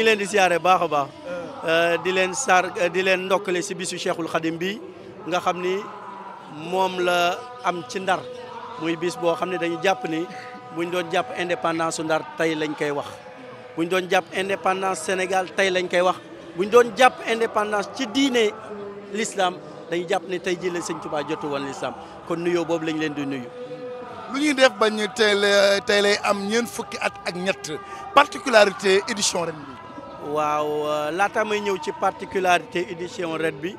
leen di siyaare baax a baax di leen ndokkale si bisu Cheikhul Khadim bi nga xam ni moom la am ci Ndar muy bis boo xam ne dañu jàpp ni buñ doon jàpp indépendance su Ndar tey lañ koy wax buñ doon jàpp indépendance Sénégal tey lañ koy wax buñ doon jàpp indépendance ci diine l'islam dañu jàpp ne tey jii la Sëñ Tuubaa jotu woon l'islam kon nuyoo boobu lañ leen di nuyu. lu ñuy def ba ñu tey lay am ñeent fukki at ak ñett particularité édition ren bi. waaw laata may ñëw ci particularité édition ren bi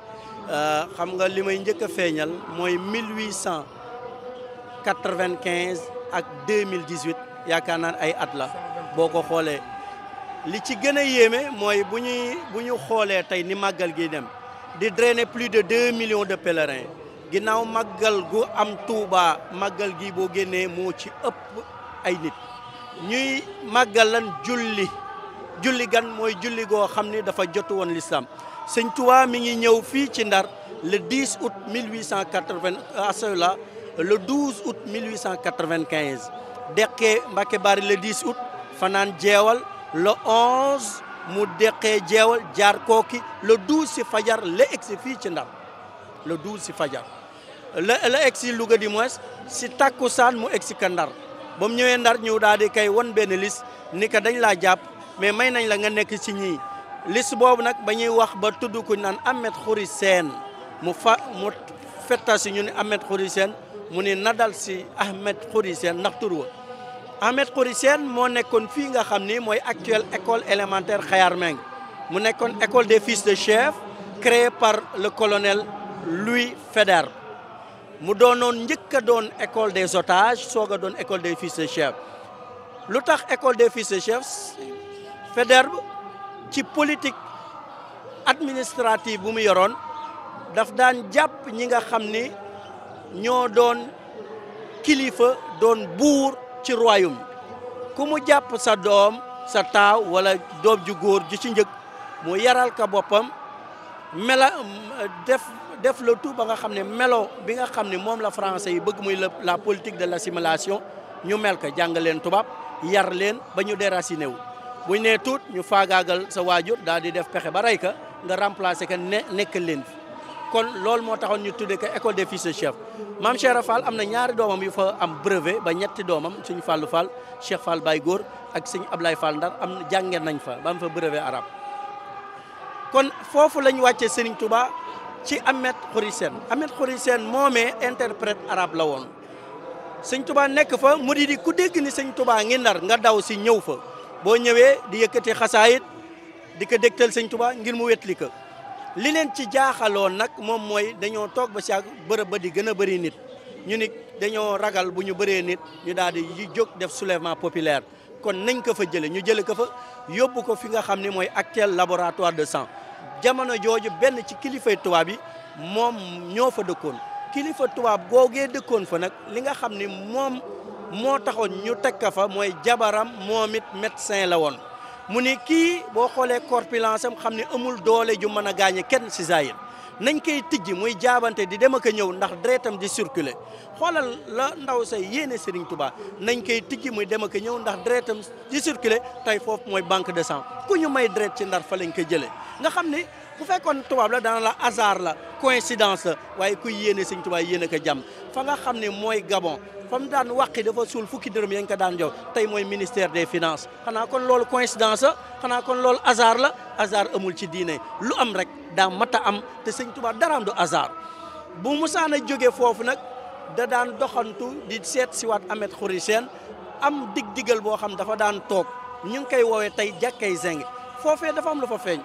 xam nga li may njëkk a feeñal mooy 1895 ak 2018 yaakaar naa ay at la boo ko xoolee li ci gën a yéeme mooy bu ñu xoolee tey ni màggal gi dem di drainer plus de 2 millions de pèlerins ginnaaw màggal gu am Touba màggal gi boo génnee moo ci ëpp ay nit ñuy màggal lan julli gan mooy julli goo xam ni dafa jotu woon l'islam Sëñ Touba mi ngi ñëw fii ci Ndar le 10 août 1880 le 12 août 1895 deqee Mbacké Bari le 10 août fanaan jeewal le 11 mu deqee jeewal jaar kooki le 12 si fajar la egsi fii ci Ndar le 12 si fajar la egsi Louga di moins si takkusaan mu egsi ka Ndar ba mu ñëwee Ndar ñëw daal di kay won benn liste ni ka dañ laa jàpp mais may nañ la nga nekk si ñii liste boobu nag ba ñuy wax ba tudd ko naan Ahmed Khoury Sène mu fetta si ñu ne Ahmed Khoury Sène mu ne nadal si Ahmed Khoury Sène ndax tur wa Ahmed Khoury Sène moo nekkoon fii nga xam ni mooy actuelle école élémentaire Khayar Meng mu nekkoon école des fils de chef créée par le colonel Louis Faidherbe mu doonoon njëkk a doon école des otages soog a doon école des fils de chef lu tax école des fils de chef Faidherbe ci politique administrative bu mu yoroon daf daan jàpp ñi nga xam ni ñoo doon kilifa doon buur ci royaume ku mu jàpp sa doom sa taaw wala doom ju góor ju ci njëkk mu yaral ka boppam def le tout ba nga xam ne melo bi nga xam ne moom la français yi bëgg muy la politique de l'assimilation ñu mel ko jàng leen tubaab yar leen ba ñu déraciné wu buñ nee tuut ñu faagaagal sa waajur daal di def pexe ba rey ka nga remplacer ka nekkal leen fi kon loolu moo taxoon ñu tuddee ko école des fils de chef maam Cheikh Fall am na ñaari doomam yu fa am brevet ba ñetti doomam suñu Fallou Fall Cheikh Fall Baye Góor ak suñu Ablaye Fall Ndar am jàngeen nañ fa ba am fa brevet arabe kon foofu lañ wàccee Serigne Touba ci Ahmed Khoury Sène Ahmed Khoury Sène moomee interprète arabe la woon Sëñ Touba nekk fa mu di ku dégg ni Sëñ Touba ngi Ndar nga daw si ñëw fa boo ñëwee di yëkkati xasaayit di ko dégtal Sëñ Touba ngir mu wetli ko li leen ci jaaxaloon nag moom mooy dañoo toog ba si ak bërëb ba di gën a bëri nit ñu ni dañoo ragal bu ñu bëree nit ñu daal di jóg def soulèvement populaire kon nañ ko fa jële ñu jële ko fa yóbbu ko fi nga xam ne mooy actuel laboratoire de sang jamono jooju benn ci kilifay tubaab yi moom ñoo fa dëkkoon kilifa tubaab googee dëkkoon fa nag li nga xam ne moom moo taxoon ñu teg ka fa mooy jabaram moom it médecin la woon mu ni kii boo xoolee corpulence am xam ne amul doole ju mën a gaañe kenn si zahir nañ koy tijji muy jaabante di dem ak a ñëw ndax deretam di circuler xoolal la ndaw say yéene Serigne Touba nañ koy tijji muy dem ak a ñëw ndax deretam di circuler tey foofu mooy banque de sang ku ñu may deret ci Ndar fa lañ koy jëlee nga xam ne bu fekkoon tubaab la dana la hasard la coïncidence la waaye kuy yéene Serigne Touba yéene ko jàmm fa nga xam ne mooy Gabon fa mu daan wàqi dafa suul fukki dërëm yañ ko daan jox tey mooy ministère des finances xanaa kon loolu coïncidence la xanaa kon loolu hasard la hasard amul ci diine lu am rek daa mat a am te Sëñ Tuubaa daraam du hasard bu musaan a jógee foofu nag da daan doxantu di seet si waat Ahmed Khoury Sène am dig-digal boo xam dafa daan toog ñu ngi koy woowee tey jàkkay zeng foofee dafa am lu fa feeñ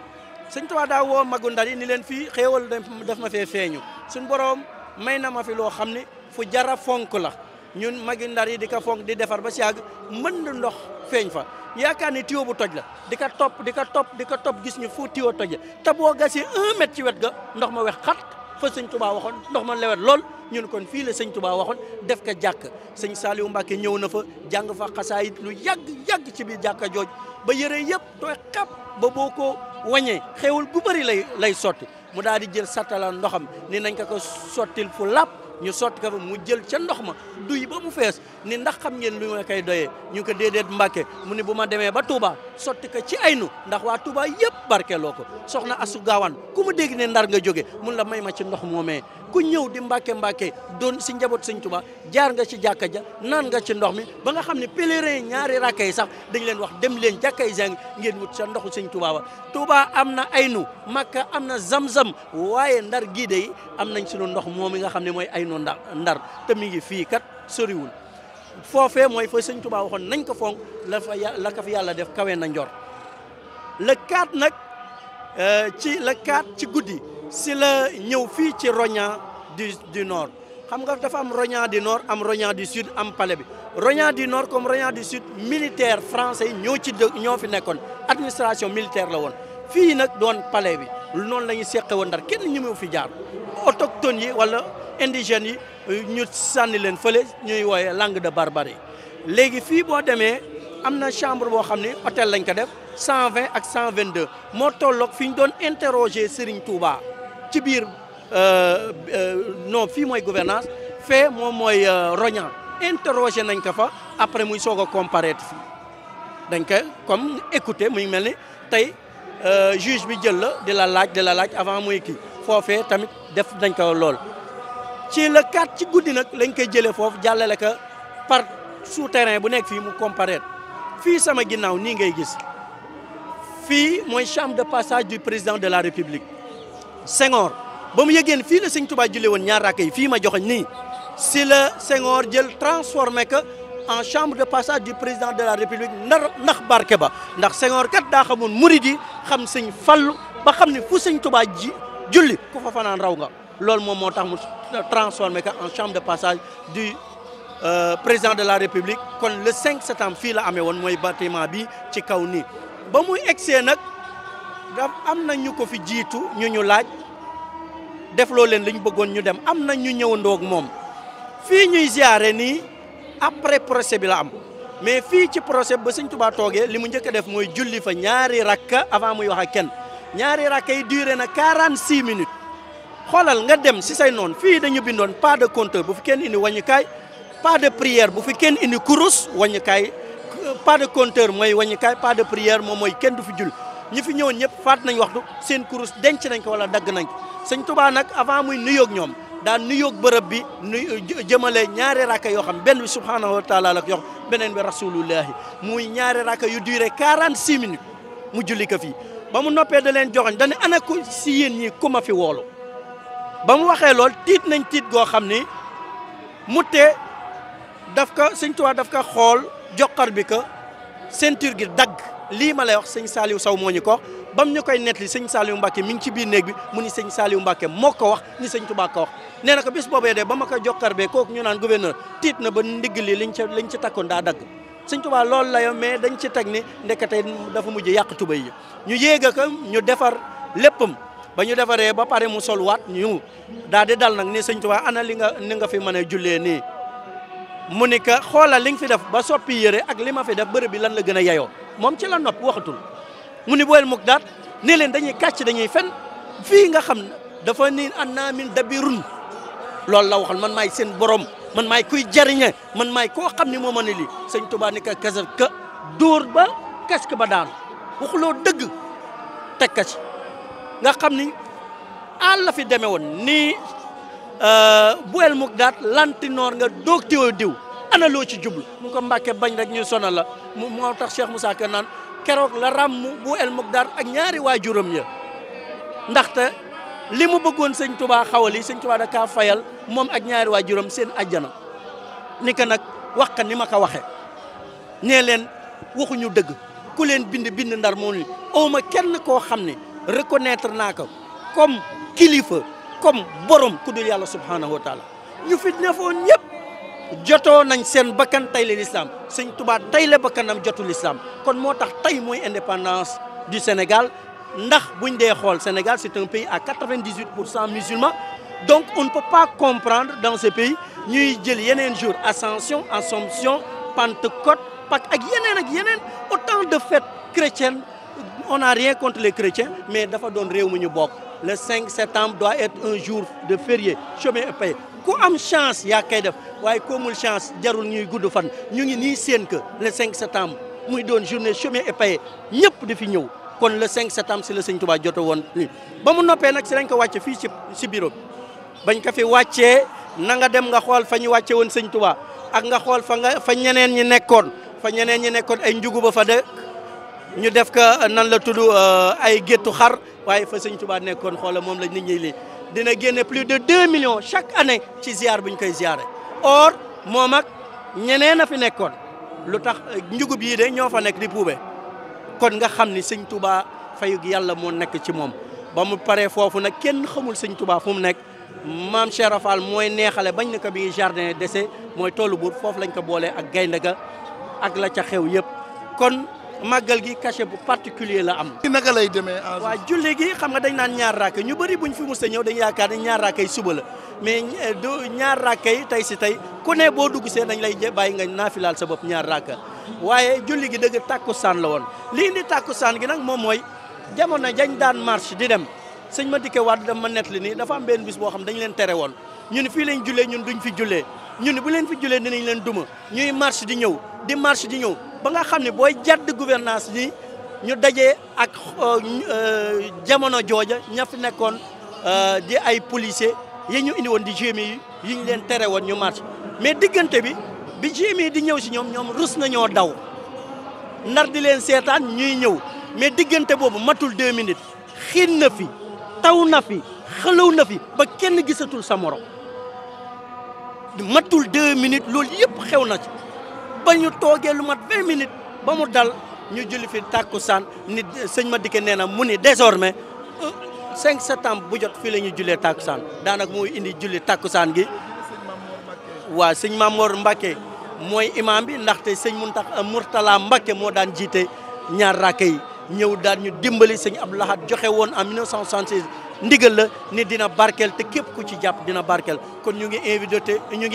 Sëñ Tuubaa daa woo magu Ndar yi ni leen fii xéewal daf ma fee feeñu suñ boroom may na ma fi loo xam ne fu jara fonk la ñun magi Ndar yi di ko fonk di defar ba si yàgg mën na ndox feeñ fa yaakaar ni tuyau bu toj la di ko topp gis ñu fu tuyau toj la te boo gasee 1 mètre ci wet ga ndox ma wex xat fa Sëñ Tuubaa waxoon ndox ma lewet lool ñun kon fii la Sëñ Tuubaa waxoon def ko jàkk Sëñ Saliou Mbacke ñëw na fa jàng fa xasaayit lu yàgg ci biir jàkka jooj ba yëre yëpp tooy xap ba boo ko wañee xewul gu bëri lay sotti mu daal di jël satala ndoxam ni nañ ko sottil fu làpp ñu sotti ko fa mu jël ca ndox ma duy ba mu fees ni ndax xam ngeen lu ma koy doyee ñu ko déedéet Mbàkke mu ni bu ma demee ba Touba sotti ko ci aynu ndax waa Touba yëpp barkeloo ko soxna Asu Gaawaan ku mu dégg ne Ndar nga jóge mun la may ma ci ndox moomee ku ñëw di Mbàkke doon si njaboot sëñ Touba jaar nga ci jàkka ja naan nga ci ndox mi ba nga xam ne pèlerin ñaari rakka yi sax dañ leen wax dem leen jàkkay zeng ngeen wut sa ndoxu sëñ Touba wa Touba am na aynu Makka am na zamzam waaye Ndar gii de am nañ sunu ndox moom yi nga xam ne mooy aynu Ndar te mi ngi fii kat soriwul foofee mooy fa sëñ Touba waxoon nañ ko fonk la ko fi yàlla def kawe na njor le 4 nag le 4 ci guddi si la ñëw fii ci Rognan du Nord xam nga dafa am Rognan du Nord am Rognan du Sud am palais bi Rognan du Nord comme Rognan du Sud militaire français ñoo fi nekkoon administration militaire la woon fii nag doon palais bi noonu la ñu seqe woon Ndar kenn ñu mu fi jaar autochtones yi wala indigènes yi ñu sànni leen fële ñuy wooye langue de barbarie léegi fii boo demee am na chambre boo xam ne hôtel lañ ko def 120 ak 122 moo tolloog fi ñu doon interroger Serigne Touba ci biir non fii mooy gouvernance fee moom mooy Rognan interroger nañ ko fa après muy soog a comparaître fii dañ ko comme écouter muy mel ni tey juge bi jël la di la laaj avant muy kii foofee tamit def nañ ko lool ci le 4 ci guddi nag lañ koy jëlee foofu jàllale ko par souterrain bu nekk fii mu comparaître fii sama ginnaaw nii ngay gis fii mooy chambre de passage du président de la République Senghor ba mu yëgeen fii la sëñ Touba jullee woon ñaar rakk yi fii ma joxoñ nii si la Senghor jël transformé que en chambre de passage du président de la République ndax barke ba ndax Senghor kat daa xamoon murid yi xam sëñ Fallu ba xam ne fu sëñ Touba julli ku fa fanaan raw nga loolu moom moo tax mu transformé que en chambre de passage du président de la République kon le 5 septembre fii la amee woon mooy bâtiment bi ci kaw nii ba muy egsee nag da am na ñu ko fi jiitu ñu laaj defloo leen li ñu bëggoon ñu dem am na ñu ñëwandoo ak moom fii ñuy ziare nii après procès bi la am mais fii ci procès ba sëñ Touba toogee li mu njëkk a def mooy julli fa ñaari rakka avant muy wax ak kenn ñaari rakka yi duré na 46 minutes xoolal nga dem si say noonu fii dañu bindoon pas de compteur bu fi kenn indi wàññikaay pas de prière bu fi kenn indi kurus wàññikaay pas de compteur mooy wàññikaay pas de prière moom mooy kenn du fi jul ñi fi ñëwoon ñëpp faat nañ waxtu seen kurus denc nañ ko wala dagg nañ ko sëñ Touba nag avant muy nuyoog ñoom daan nuyoog bërëb bi jëmale ñaari rakka yoo xam benn bi subhanahu wa taala la ko jox beneen bi rasulullahi muy ñaari rakka yu duré 46 minutes mu julli ko fii ba mu noppee da leen joxoñ dañu ana ko si yéen ñi ku ma fi woolu ba mu waxee lool tiit nañ tiit goo xam ni mu tee daf ko sëñ Touba daf ko xool joxar bi ko ceinture gi dagg lii ma lay wax sëñ Saliou Sow moo ñu ko bam ñu koy nettali sëñ Saliou Mbacke mi ngi ci biir néeg bi mu ni sëñ Saliou Mbacke moo ko wax ni sëñ Touba ko wax nee na ko bis boobee de ba ma ko joxar bee kooku ñu naan gouverneur tiit na ba ndigg li liñ ci takkoon daa dagg sëñ Touba loolu la yo mais dañ ci teg ni ndekete dafa mujj yàq tubay yi ñu yéega ko ñu defar léppam ba ñu defaree ba pare mu sol waat ñu daal di dal nag ni sëñ Touba ana ni nga fi mën a jullee nii mu ni ka xoolal li nga fi def ba soppi yére ak li ma fi def bërëb bi lan la gën a yeyoo moom ci la nopp waxatul mu ni booyel muk daat ne leen dañuy kàcc dañuy fen fii nga xam dafa ni annaa min dabirun loolu la waxal man maay seen borom man maay kuy jariñe man maay koo xam ni moo mën a lii sëñ Touba ni ka kasar ka dóor ba casque ba daanu waxuloo dëgg teg ka ci nga xam ni àll la fi demee woon nii booyel muk daat lantinoor nga doog tiwo diw ana loo ci jublu mu ko Mbàkke bañ rek ñu sonal la moo tax Cheikh Moussa Ka naan keroog la ràmm bu el Mukdar ak ñaari waajuram ya ndaxte li mu bëggoon sëñ Touba xawal yi sëñ Touba da kaa fayal moom ak ñaari waajuram seen ajjana ni ko nag wax ka ni ma ko waxee nee leen waxuñu dëgg ku leen bind Ndar moo ni awma kenn koo xam ne reconnaître naa ko comme kilifa comme borom ku dul yàlla subhanahu wa taala ñu fi nefoon ñëpp jotoo nañ seen bakkan tay la l'islam sëñ Touba tay la bakkanam jotu l'islam kon moo tax tey mooy indépendance du Sénégal ndax buñ dee xool Sénégal c'est un pays à 98% musulmans donc on ne peut pas comprendre dans ce pays ñuy jël yeneen jour Ascension Assomption Pentecôte Pâques ak yeneen autant de fêtes chrétiennes on n'a rien contre les chrétiens mais dafa doon réew mu ñu bokk le 5 septembre doit être un jour de férié chômé et payé ku am chance yaa koy def waaye ku amul chance jarul ñuy gudd fan ñu ngi nii seen que le 5 septembre muy doon journée chômé et payé ñëpp di fi ñëw kon le 5 septembre si la sëñ Touba joto woon nii ba mu noppee nag si lañ ko wàcce fii si bureau bañ ko fi wàccee na nga dem nga xool fa ñu wàcce woon sëñ Touba ak nga xool fa ñeneen ñi nekkoon ay njugu ba fa de ñu def ko nan la tudd ay géttu xar waaye fa sëñ Touba nekkoon xoola moom la nit ñi lii dina génne plus de 2 millions chaque année ci ziar bu ñu koy ziare or moom ak ñeneen a fi nekkoon lu tax njugub yii de ñoo fa nekk di puube kon nga xam ni sëñ Touba fayug yàlla moo nekk ci moom ba mu paree foofu nag kenn xamul sëñ Touba fu mu nekk maam Cheikh Rafal mooy neexale bañ na ko bi jardin d'essai mooy toolu buur foofu lañ ko boolee ak gaynde ga ak la ca xew yëpp kon màggal gi cachet bu particulier la am. naka lay demee waa julli gi xam nga dañ naan ñaar raaka ñu bëri buñ fi mus a ñëw dañ yaakaar ne ñaar raaka yi suba la mais du ñaar raaka yi tey si tey ku ne boo dugg see dañ lay bàyyi nga naafilaal sa bopp ñaar raaka waaye julli gi dëgg tàkkusaan la woon li indi tàkkusaan gi nag moom mooy jamono jañ daan marche di dem sëñ ma dikke waat dama nettali nii dafa am benn bis boo xam dañ leen tere woon ñun fii lañ jullee ñun duñ fi jullee ñun bu leen fi jullee dinañ leen duma ñuy marche di ñëw di marche di ñëw ba nga xam ne booy jadd gouvernance ni ñu dajee ak jamono jooja ña fi nekkoon di ay policiers yi ñu indi woon di GMI yi ñu leen tere woon ñu marche mais diggante bi GMI di ñëw si ñoom rus nañoo daw nar di leen seetaan ñuy ñëw mais diggante boobu matul 2 minutes xiin na fi taw na fi xalaw na fi ba kenn gisatul sa morom matul 2 minutes loolu yëpp xew na ci ba ñu toogee lu mat 20 minutes ba mu dal ñu julli fi tàkkusaan nit sëñ ma dikke nee na mu ni désormais 5 septembre bu jot fii la ñuy jullee tàkkusaan daanaka mooy indi julli tàkkusaan gi waa sëñ Mamor Mbacké mooy imam bi ndaxte sëñ Mourtala Mbacké moo daan jiite ñaar raaka yi ñëw daan ñu dimbali sëñ Abdou Lahad joxe woon en 1976 ndigal la ni dina barkeel te képp ku ci jàpp dina barkeel kon ñu ngi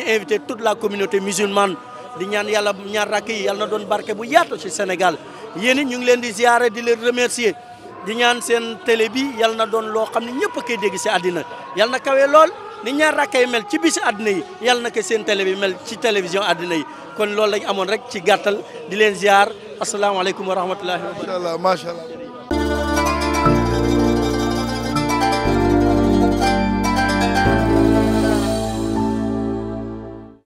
invité toute la communauté musulmane di ñaan yàlla ñaar rakk yi yàlla na doon barke bu yaatu ci Sénégal yéen it ñu ngi leen di ziare di leen remercier di ñaan seen télé bi yàlla na doon loo xam ne ñëpp a koy dégg si àddina yàlla na kawee lool ni ñaar rakk yi mel ci bisi àddina yi yàlla na ko seen télé bi mel ci télévision àddina yi kon loolu lañ amoon rek ci gàttal di leen ziar asalaamaaleykum wa rahmatullahi. macha allah macha allah.